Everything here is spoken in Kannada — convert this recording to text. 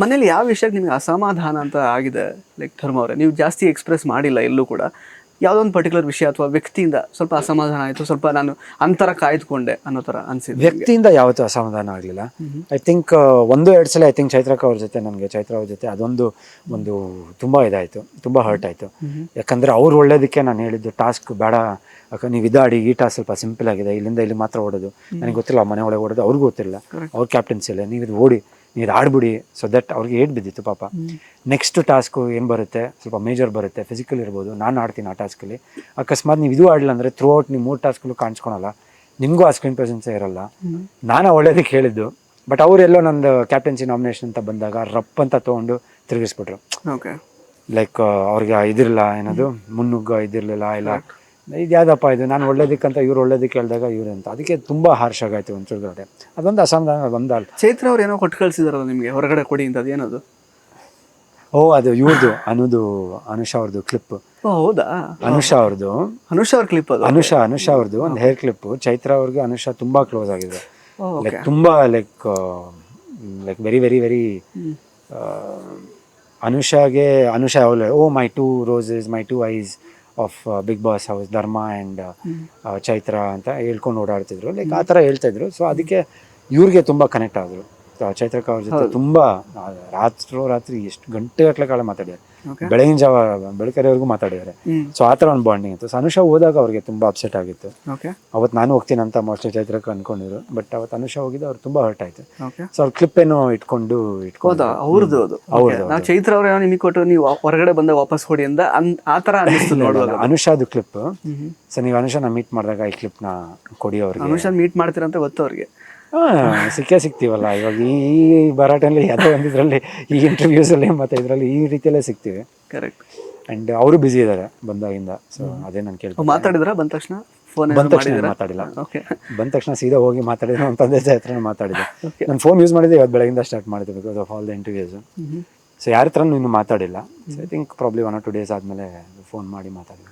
ಮನೇಲಿ ಯಾವ ವಿಷಯಕ್ಕೆ ನಿಮಗೆ ಅಸಮಾಧಾನ ಅಂತ ಆಗಿದೆ ಲೈಕ್ ಧರ್ಮ ಅವರೇ? ನೀವು ಜಾಸ್ತಿ ಎಕ್ಸ್ಪ್ರೆಸ್ ಮಾಡಿಲ್ಲ ಎಲ್ಲೂ ಕೂಡ. ಯಾವುದೋ ಒಂದು ಪರ್ಟಿಕ್ಯುಲರ್ ವಿಷಯ ಅಥವಾ ವ್ಯಕ್ತಿಯಿಂದ ಸ್ವಲ್ಪ ಅಸಮಾಧಾನ ಆಯಿತು, ಸ್ವಲ್ಪ ನಾನು ಅಂತರ ಕಾಯ್ದುಕೊಂಡೆ ಅನ್ನೋ ಥರ ಅನಿಸಿದೆ? ವ್ಯಕ್ತಿಯಿಂದ ಯಾವತ್ತೂ ಅಸಮಾಧಾನ ಆಗಲಿಲ್ಲ. ಐ ಥಿಂಕ್ 1-2 ಸಲ ಐ ಥಿಂಕ್ ಚೈತ್ರಕ್ಕ ಅವ್ರ ಜೊತೆ, ನನಗೆ ಚೈತ್ರ ಅವ್ರ ಜೊತೆ ಅದೊಂದು ತುಂಬ ಇದಾಯಿತು, ತುಂಬ ಹರ್ಟ್ ಆಯಿತು. ಯಾಕಂದರೆ ಅವ್ರು ಒಳ್ಳೇದಕ್ಕೆ ನಾನು ಹೇಳಿದ್ದು ಟಾಸ್ಕ್ ಬೇಡ, ಯಾಕಂದ್ರೆ ನೀವು ಇದಾಡಿ, ಈ ಟಾಸ್ಕ್ ಸ್ವಲ್ಪ ಸಿಂಪಲ್ ಆಗಿದೆ, ಇಲ್ಲಿಂದ ಇಲ್ಲಿ ಮಾತ್ರ ಓಡೋದು, ನನಗೆ ಗೊತ್ತಿಲ್ಲ ಮನೆ ಒಳಗೆ ಓಡೋದು, ಅವ್ರಿಗೂ ಗೊತ್ತಿಲ್ಲ, ಅವ್ರ ಕ್ಯಾಪ್ಟನ್ಸಿ ಇಲ್ಲ, ನೀವು ಇದು ಓಡಿ, ನೀವು ಆಡ್ಬಿಡಿ. ಸೊ ದಟ್ ಅವ್ರಿಗೆ ಏಟ್ ಬಿದ್ದಿತ್ತು ಪಾಪ. ನೆಕ್ಸ್ಟ್ ಟಾಸ್ಕು ಏನು ಬರುತ್ತೆ, ಸ್ವಲ್ಪ ಮೇಜರ್ ಬರುತ್ತೆ, ಫಿಸಿಕಲ್ ಇರ್ಬೋದು, ನಾನು ಆಡ್ತೀನಿ ಆ ಟಾಸ್ಕಲ್ಲಿ. ಅಕಸ್ಮಾತ್ ನೀವು ಇದು ಆಡಲಿಲ್ಲ ಅಂದರೆ ಥ್ರೂ ಔಟ್ ನೀವು 3 ಟಾಸ್ಕಲ್ಲೂ ಕಾಣಿಸ್ಕೊಳಲ್ಲ, ನಿಮಗೂ ಆ ಸ್ಕ್ರೀನ್ ಪ್ರೆಸೆನ್ಸೇ ಇರಲ್ಲ. ನಾನು ಒಳ್ಳೇದಕ್ಕೆ ಹೇಳಿದ್ದು, ಬಟ್ ಅವರೆಲ್ಲೋ ನಂದು ಕ್ಯಾಪ್ಟನ್ಸಿ ನಾಮಿನೇಷನ್ ಅಂತ ಬಂದಾಗ ರಪ್ ಅಂತ ತೊಗೊಂಡು ತಿರುಗಿಸ್ಬಿಟ್ರು. ಓಕೆ, ಲೈಕ್ ಅವ್ರಿಗೆ ಇದಿರಲಿಲ್ಲ, ಏನದು ಮುನ್ನುಗ್ಗ ಇದಿರಲಿಲ್ಲ, ಇಲ್ಲ ಇದು ಯಾವುದಪ್ಪ ಇದು, ನಾನು ಒಳ್ಳೇದಕ್ಕಂತ ಇವ್ರು ಒಳ್ಳೇದಕ್ಕೆ ಹೇಳಿದಾಗ ಇವ್ರು ಅಂತ, ಅದಕ್ಕೆ ತುಂಬ ಹಾರ್ಷ್ ಆಗಾಯ್ತು ಒಂಚೂರು ಗಡೆ. ಅದೊಂದು ಅಸಮಾಧಾನ ಒಂದಲ್ಲ. ಚೈತ್ರ ಅವ್ರು ಏನೋ ಕೊಟ್ಟು ಕಳಿಸಿದಾರಲ್ಲ ನಿಮಗೆ ಹೊರಗಡೆ ಕೊಡಿ ಅಂತ, ಅದೇನದು? ಅದು ಇವ್ರದ್ದು ಅನುಷಾ ಅವ್ರದ್ದು ಕ್ಲಿಪ್. ಹೌದಾ? ಅನುಷಾ ಅವ್ರದ್ದು ಅವ್ರ ಕ್ಲಿಪ್ ಅದು? ಅನುಷಾ ಅವ್ರದ್ದು ಒಂದು ಹೇರ್ ಕ್ಲಿಪ್. ಚೈತ್ರ ಅವ್ರಿಗೆ ಅನುಷಾ ತುಂಬಾ ಕ್ಲೋಸ್ ಆಗಿದೆ, ಲೈಕ್ ತುಂಬಾ like very very very. Anusha ಅವಳು oh my 2 roses, my 2 eyes of big boss house, Dharma and Chaitra ಅಂತ ಹೇಳ್ಕೊಂಡು ಓಡಾಡ್ತಿದ್ರು, ಲೈಕ್ ಆ ಥರ ಹೇಳ್ತಾಯಿದ್ರು. ಸೊ ಅದಕ್ಕೆ ಇವ್ರಿಗೆ ತುಂಬ ಕನೆಕ್ಟ್ ಆದರು. ಚೈತ್ರಕ್ಕ ಅವ್ರ ಜೊತೆ ತುಂಬ ರಾತ್ರಿ ಎಷ್ಟು ಗಂಟೆಗಟ್ಟಲೆ ಕಾಲ ಮಾತಾಡಿದ್ದಾರೆ, ಬೆಳಗಿನ ಜಾವ ಬೆಳಕರಿವರೆಗೂ ಮಾತಾಡಿದ್ದಾರೆ. ಸೊ ಆ ಥರ ಒಂದು ಬಾಂಡಿಂಗ್ ಇತ್ತು. ಸೊ ಅನುಷಾ ಹೋದಾಗ ಅವ್ರಿಗೆ ತುಂಬ ಅಪ್ಸೆಟ್ ಆಗಿತ್ತು. ಅವತ್ತು ನಾನು ಹೋಗ್ತೀನಿ ಅಂತ ಮೋಸ್ಟ್ಲಿ ಚೈತ್ರಕ್ಕೆ ಅನ್ಕೊಂಡಿದ್ರು, ಬಟ್ ಅವತ್ತು ಅನುಷಾ ಹೋಗಿದ್ದು ಅವ್ರು ತುಂಬ ಹರ್ಟ್ ಆಯ್ತು. ಸೊ ಅವ್ರ ಕ್ಲಿಪ್ ಏನೋ ಇಟ್ಕೊಂಡು ಅವ್ರದ್ದು ನಾವು ಚೈತ್ರ ಅವ್ರ ನಿಮಗೆ ಕೊಟ್ಟು ನೀವು ಹೊರಗಡೆ ಬಂದ ವಾಪಸ್ ಕೊಡಿ ಅಂತ ಆ ಥರ ಅನುಷಾದು ಕ್ಲಿಪ್. ಸೊ ನೀವು ಅನುಷಾನ ಮೀಟ್ ಮಾಡಿದಾಗ ಈ ಕ್ಲಿಪ್ನ ಕೊಡಿ ಅವ್ರಿಗೆ. ಅನುಷಾ ಮೀಟ್ ಮಾಡ್ತೀರಂತ ಗೊತ್ತು ಅವ್ರಿಗೆ? ಸಿಗ್ತೀವಲ್ಲ ಇವಾಗ ಈ ಭರಾಟೆಯಲ್ಲಿ ಯಾವುದೋ ಒಂದಿದ್ರಲ್ಲಿ, ಈ ಇಂಟರ್ವ್ಯೂಸಲ್ಲಿ ಮತ್ತು ಇದರಲ್ಲಿ ಈ ರೀತಿಯಲ್ಲೇ ಸಿಗ್ತೀವಿ. ಕರೆಕ್ಟ್. ಆ್ಯಂಡ್ ಅವರು ಬ್ಯುಸಿ ಇದ್ದಾರೆ ಬಂದಾಗಿಂದ. ಸೊ ಅದೇ ನಾನು ಕೇಳ್ತೀನಿ. ಮಾತಾಡಿದ್ರ ಬಂದ ತಕ್ಷಣ? ಬಂದ ತಕ್ಷಣ ಮಾತಾಡಿಲ್ಲ, ಬಂದ ತಕ್ಷಣ ಸೀದಾ ಹೋಗಿ ಮಾತಾಡಿದ್ರೆ ನಮ್ಮ ತಂದೆ ಹತ್ರನೇ ಮಾತಾಡಿದೆ. ನಾನು ಫೋನ್ ಯೂಸ್ ಮಾಡಿದ್ದೆ ಇವತ್ತು ಬೆಳಗಿಂದ ಸ್ಟಾರ್ಟ್ ಮಾಡಿದ್ದೆ, because of all the interviews. So ಯಾರ ಹತ್ರನೂ ಇನ್ನೂ ಮಾತಾಡಿಲ್ಲ. So I think probably 1 or 2 days ಆದಮೇಲೆ ಫೋನ್ ಮಾಡಿ ಮಾತಾಡಿದೆ.